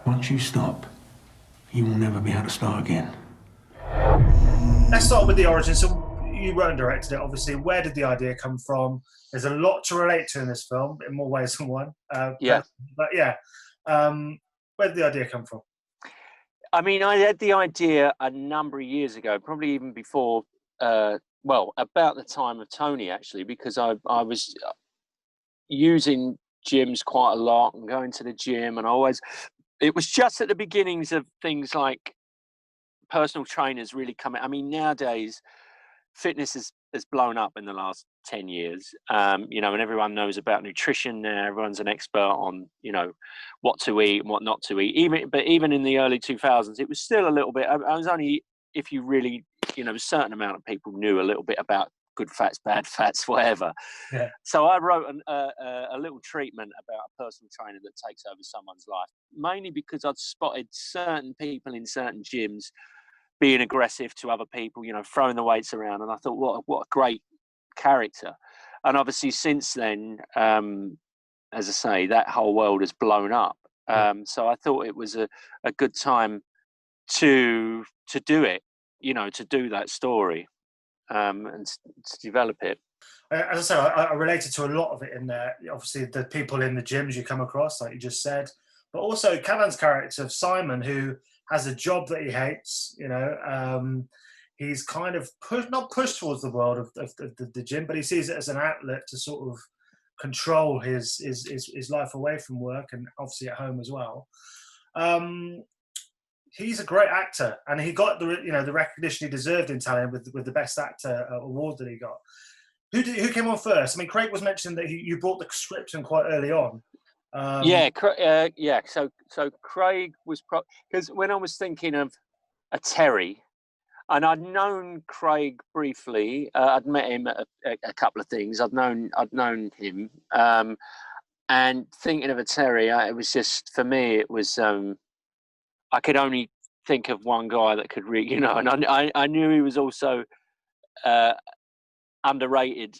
Once you stop, you will never be able to start again. Let's start with the origin. So you wrote and directed it, obviously. Where did the idea come from? There's a lot to relate to in this film, in more ways than one. Yeah. But yeah, um, where did the idea come from? I mean, I had the idea a number of years ago, probably even before, about the time of Tony, actually, because I was using gyms quite a lot and going to the gym, and it was just at the beginnings of things like personal trainers really coming. I mean, nowadays, fitness has blown up in the last 10 years, and everyone knows about nutrition now. Everyone's an expert on, what to eat and what not to eat. Even in the early 2000s, it was still a little bit, I was only, if you really, a certain amount of people knew a little bit about good fats, bad fats, whatever. Yeah. So I wrote a little treatment about a personal trainer that takes over someone's life, mainly because I'd spotted certain people in certain gyms being aggressive to other people, throwing the weights around. And I thought, what a great character. And obviously since then, as I say, that whole world has blown up. So I thought it was a good time to do it, to do that story, and to develop it. As I say, I related to a lot of it in there. Obviously, the people in the gyms you come across, like you just said, but also Cavan's character of Simon, who has a job that he hates. He's kind of not pushed towards the world of the gym, but he sees it as an outlet to sort of control his life away from work and obviously at home as well. He's a great actor, and he got the recognition he deserved in Italian with the Best Actor award that he got. Who came on first? I mean, Craig was mentioning that you brought the script in quite early on. Yeah. So Craig was because when I was thinking of a Terry, and I'd known Craig briefly. I'd met him at a couple of things. I'd known him, and thinking of a Terry, it was just for me. It was I could only think of one guy that could read, and I knew he was also underrated,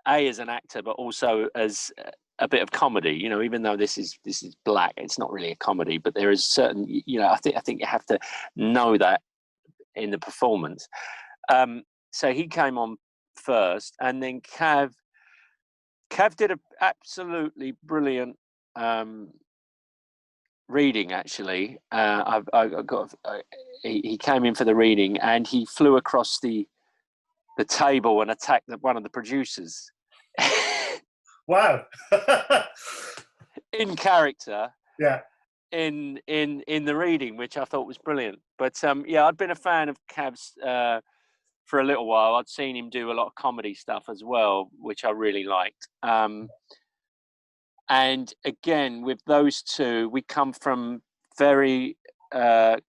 as an actor, but also as a bit of comedy. Even though this is black, it's not really a comedy, but there is certain, I think you have to know that in the performance. So he came on first, and then Cav did an absolutely brilliant reading. Actually, he came in for the reading, and he flew across the table and attacked one of the producers. Wow. In character. Yeah. In the reading, which I thought was brilliant. But I'd been a fan of Cav's for a little while. I'd seen him do a lot of comedy stuff as well, which I really liked. And again, with those two, we come from very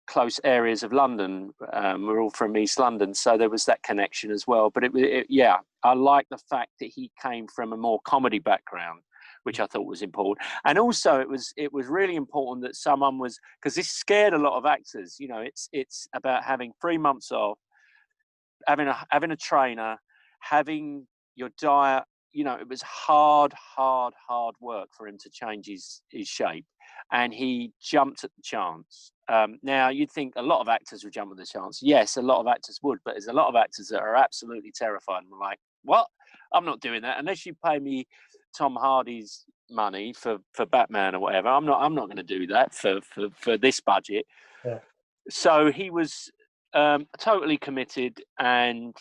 close areas of London. We're all from East London, so there was that connection as well. But I like the fact that he came from a more comedy background, which I thought was important. And also it was really important that someone was, because this scared a lot of actors. It's about having 3 months off, having a trainer, having your diet. It was hard work for him to change his shape, and he jumped at the chance. Now, you'd think a lot of actors would jump at the chance. Yes, a lot of actors would, but there's a lot of actors that are absolutely terrified and like, what? I'm not doing that unless you pay me Tom Hardy's money for Batman or whatever. I'm not going to do that for this budget. Yeah. So he was totally committed, and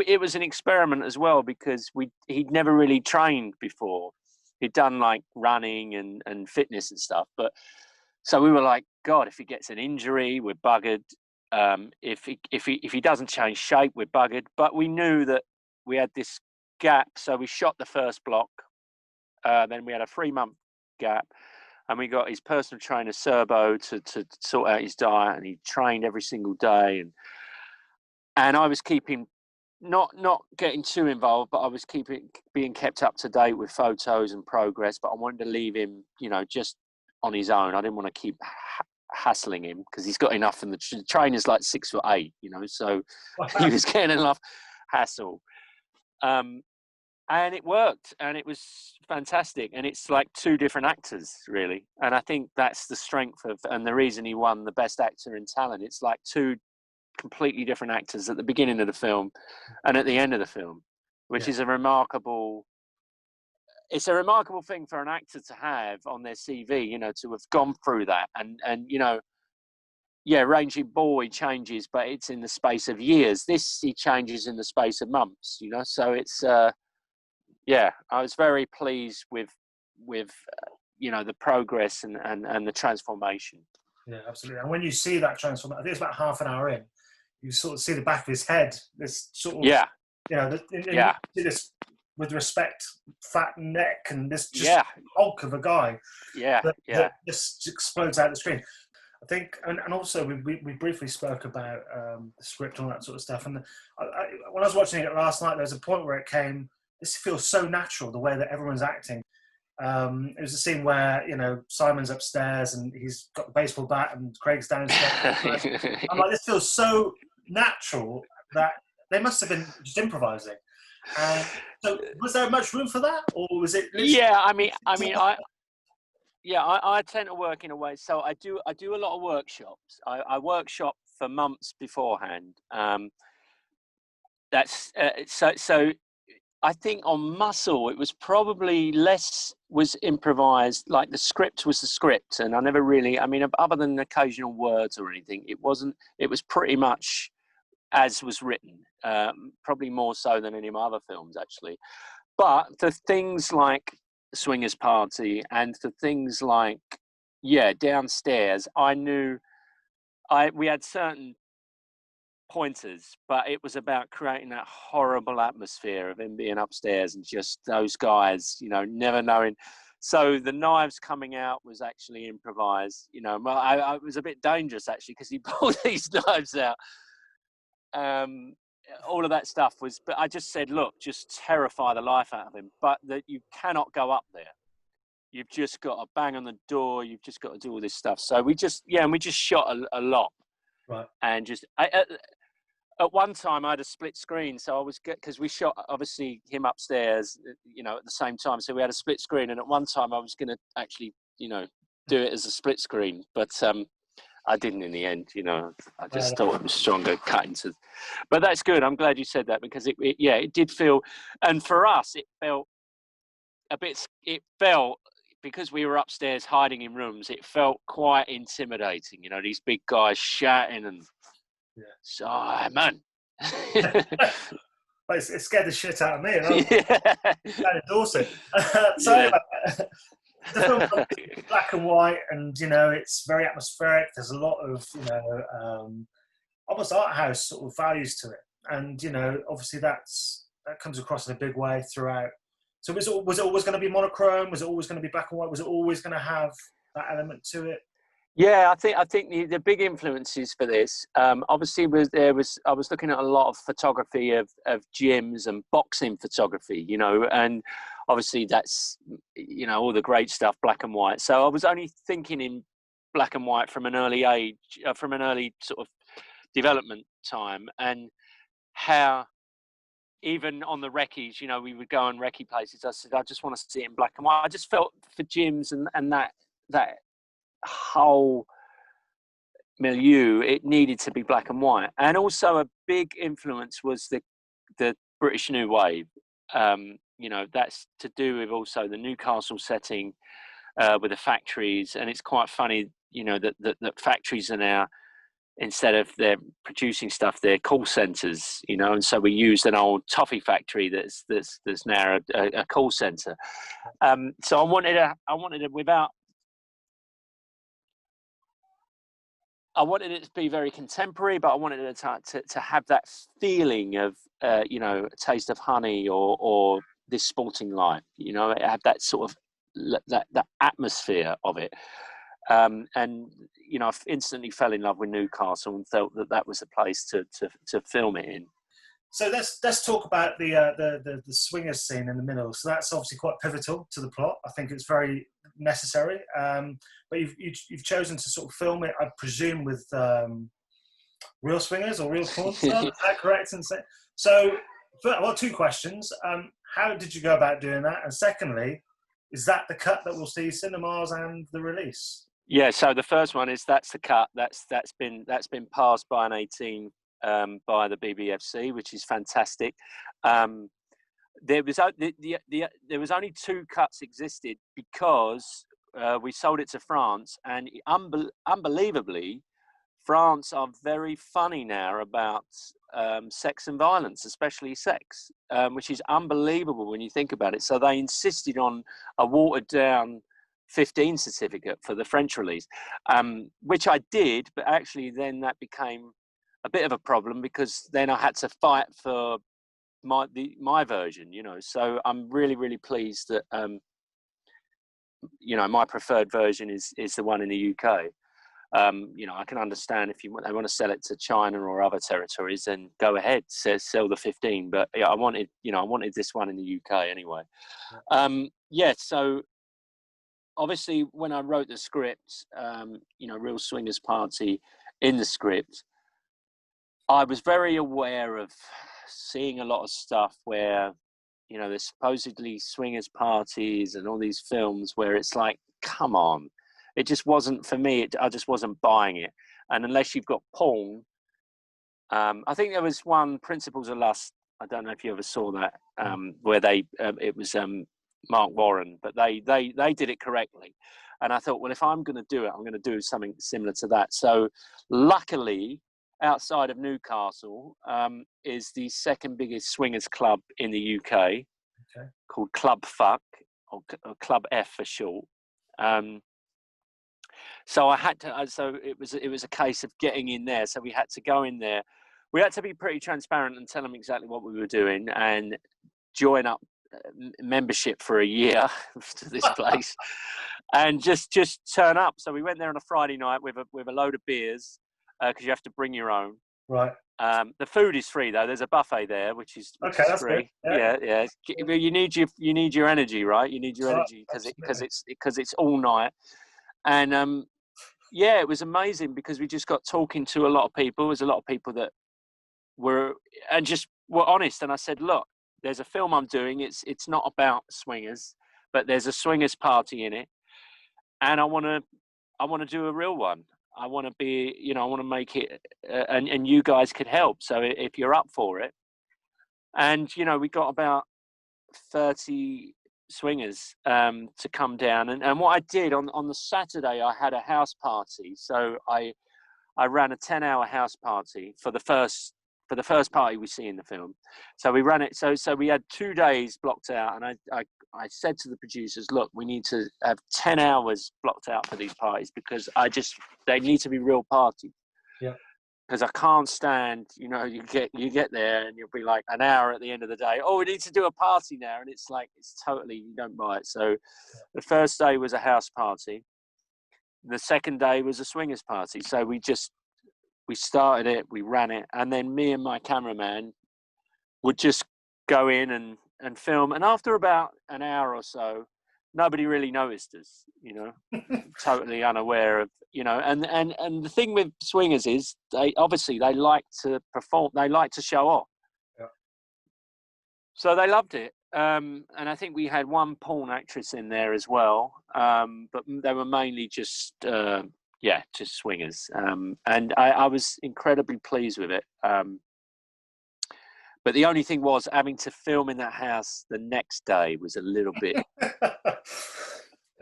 it was an experiment as well, because he'd never really trained before. He'd done like running and fitness and stuff, but so we were like, God, if he gets an injury, we're buggered. If he doesn't change shape, we're buggered. But we knew that we had this gap, so we shot the first block. Then we had a 3-month gap, and we got his personal trainer Serbo to sort out his diet, and he trained every single day. And I was keeping not getting too involved, but I was being kept up to date with photos and progress. But I wanted to leave him, just on his own. I didn't want to keep hassling him, because he's got enough, and the trainer's like 6'8", so he was getting enough hassle. And it worked, and it was fantastic. And it's like two different actors, really. And I think that's the strength of, and the reason he won the Best Actor in Talent. It's like two completely different actors at the beginning of the film and at the end of the film, which is it's a remarkable thing for an actor to have on their CV, you know, to have gone through that. And you know, yeah, Raging Bull changes, but it's in the space of years. This, he changes in the space of months, you know. So it's, yeah, I was very pleased with you know, the progress and the transformation. Yeah, absolutely. And when you see that transformation, I think it's about half an hour in, you sort of see the back of his head, this sort of, Yeah, you know, yeah, this, with respect, fat neck and this just yeah, hulk of a guy yeah, that just explodes out the screen. I think, and also we briefly spoke about the script and all that sort of stuff. And when I was watching it last night, there was a point where it came, this feels so natural, the way that everyone's acting. It was a scene where, you know, Simon's upstairs and he's got the baseball bat and Craig's downstairs. I'm like, this feels so natural that they must have been just improvising. And so, was there much room for that, or was it? Yeah, I tend to work in a way. So I do a lot of workshops. I workshop for months beforehand. That's so. I think on Muscle, it was probably was improvised. Like the script was the script, and I never really. I mean, other than occasional words or anything, it wasn't. It was pretty much as was written. Probably more so than any of my other films, actually. But for things like Swingers Party and for things like, Downstairs, I knew we had certain pointers, but it was about creating that horrible atmosphere of him being upstairs and just those guys, you know, never knowing. So the knives coming out was actually improvised, you know. Well, I was a bit dangerous actually because he pulled these knives out. All of that stuff was, but I just said, look, just terrify the life out of him, but that you cannot go up there. You've just got to bang on the door. You've just got to do all this stuff. So we just shot a lot. Right. And just, at one time I had a split screen. So I was, because we shot obviously him upstairs, you know, at the same time. So we had a split screen. And at one time I was going to actually, you know, do it as a split screen. But, I didn't in the end, you know. I just thought it was stronger cutting to, but that's good. I'm glad you said that because it did feel, and for us, it felt because we were upstairs hiding in rooms, it felt quite intimidating, you know, these big guys shouting and Simon. But it scared the shit out of me. That endorsing. The film's black and white, and you know it's very atmospheric. There's a lot of, you know, almost art house sort of values to it, and you know, obviously that comes across in a big way throughout. So was it always going to be monochrome? Was it always going to be black and white? Was it always going to have that element to it? Yeah, I think the big influences for this, obviously I was looking at a lot of photography of gyms and boxing photography, you know, and obviously that's, you know, all the great stuff, black and white. So I was only thinking in black and white from an early age, from an early sort of development time, and how even on the recce's, you know, we would go on recce places. I said, I just want to see it in black and white. I just felt for gyms and that whole milieu, it needed to be black and white. And also a big influence was the British New Wave. You know, that's to do with also the Newcastle setting with the factories. And it's quite funny, you know, that factories are now, instead of they're producing stuff, they're call centers, you know. And so we used an old toffee factory that's now a call center. So I wanted it to be very contemporary, but I wanted it to have that feeling of, you know, a taste of honey or this sporting life, you know, it had that sort of, that atmosphere of it. And, you know, I instantly fell in love with Newcastle and felt that was a place to film it in. So let's talk about the swingers scene in the middle. So that's obviously quite pivotal to the plot. I think it's very necessary. But you've chosen to sort of film it, I presume, with real swingers or real porn stars. Is that correct? And so Well, two questions. How did you go about doing that? And secondly, is that the cut that we'll see cinemas and the release? Yeah. So the first one is that's the cut. That's been passed by an 18 by the BBFC, which is fantastic. There was only two cuts existed because we sold it to France, and unbelievably, France are very funny now about sex and violence, especially sex, which is unbelievable when you think about it. So they insisted on a watered down 15 certificate for the French release, which I did, but actually then that became a bit of a problem because then I had to fight for my version, So I'm really, really pleased that my preferred version is the one in the UK. I can understand if they want to sell it to China or other territories, then go ahead, sell the 15. But yeah, I wanted this one in the UK anyway. So obviously when I wrote the script, Real Swingers Party in the script, I was very aware of seeing a lot of stuff where, there's supposedly swingers parties and all these films where it's like, come on. It just wasn't for me. I just wasn't buying it. And unless you've got porn, I think there was one, Principles of Lust. I don't know if you ever saw that, where it was Mark Warren, but they did it correctly. And I thought, well, if I'm going to do it, I'm going to do something similar to that. So luckily, outside of Newcastle, is the second biggest swingers club in the UK, called Club Fuck, or Club F for short. So I had to. So it was a case of getting in there. So we had to go in there. We had to be pretty transparent and tell them exactly what we were doing and join up membership for a year to this place, and just turn up. So we went there on a Friday night with a load of beers because you have to bring your own. Right. The food is free though. There's a buffet there, which is that's free. Good. Yeah. But you need your energy, right? You need your energy because it's all night. And it was amazing because we just got talking to a lot of people. There's a lot of people that were honest. And I said, look, there's a film I'm doing. It's not about swingers, but there's a swingers party in it, and I want to do a real one. I want to be, I want to make it, and you guys could help. So if you're up for it, and we got about 30 swingers to come down, and what I did on the Saturday, I had a house party. So I ran a 10-hour house party for the first party we see in the film. So we ran it. So we had 2 days blocked out, and I said to the producers, look, we need to have 10 hours blocked out for these parties because they need to be real parties. Yeah. Because I can't stand, you get there and you'll be like an hour at the end of the day. Oh, we need to do a party now, and it's like it's totally, you don't buy it. So the first day was a house party. The second day was a swingers party. So we started it, we ran it, and then me and my cameraman would just go in and film. And after about an hour or so, nobody really noticed us, totally unaware of, and the thing with swingers is they like to perform, they like to show off. Yeah. So they loved it. And I think we had one porn actress in there as well. But they were mainly just swingers. And I was incredibly pleased with it. But the only thing was having to film in that house the next day was a little bit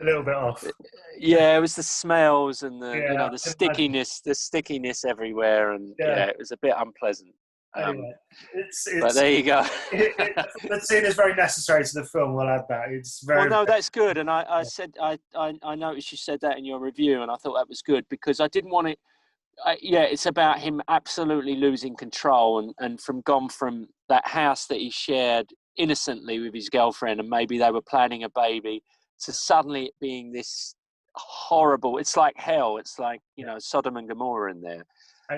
a little bit off. Yeah, it was the smells and the stickiness everywhere, and it was a bit unpleasant. Anyway, but there you go. The scene is very necessary to the film. We'll add that. It's very. Well, no, that's good. And I said I noticed you said that in your review, and I thought that was good because I didn't want it. It's about him absolutely losing control and gone from that house that he shared innocently with his girlfriend, and maybe they were planning a baby, to suddenly it being this horrible. It's like hell. It's like Sodom and Gomorrah in there.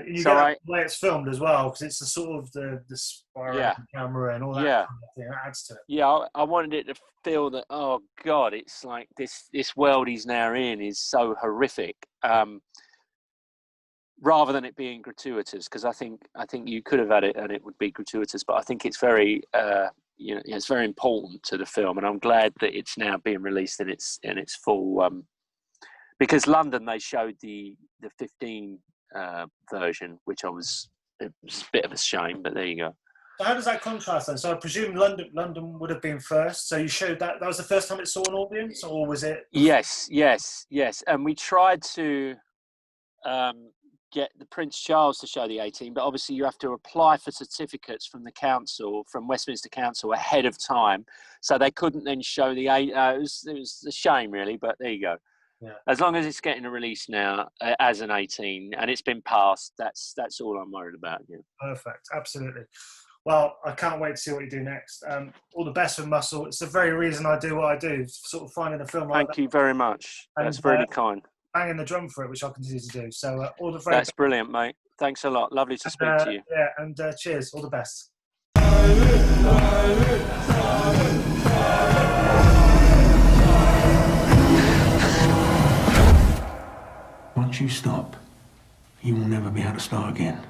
You get the way it's filmed as well, because it's the sort of the spiral camera and all that kind of thing. That adds to it. Yeah, I wanted it to feel that, oh God, it's like this world he's now in is so horrific. rather than it being gratuitous, because I think you could have had it and it would be gratuitous, but I think it's very it's very important to the film, and I'm glad that it's now being released in its full. Because London, they showed the 15 version, which it was a bit of a shame, but there you go. So how does that contrast then? So I presume London would have been first. So you showed that was the first time it saw an audience, or was it? Yes. And we tried to get the Prince Charles to show the 18, but obviously you have to apply for certificates from the council, from Westminster Council, ahead of time. So they couldn't then show the 8. It was a shame, really, but there you go. Yeah. As long as it's getting a release now as an 18 and it's been passed, that's all I'm worried about. Yeah. Perfect, absolutely. Well, I can't wait to see what you do next. All the best with Muscle. It's the very reason I do what I do, sort of finding a film like that. Thank you very much. That's really kind. Banging the drum for it, which I'll continue to do. So all the very That's brilliant, mate. Thanks a lot. Lovely to speak to you. Yeah, and cheers. All the best. Once you stop, you will never be able to start again.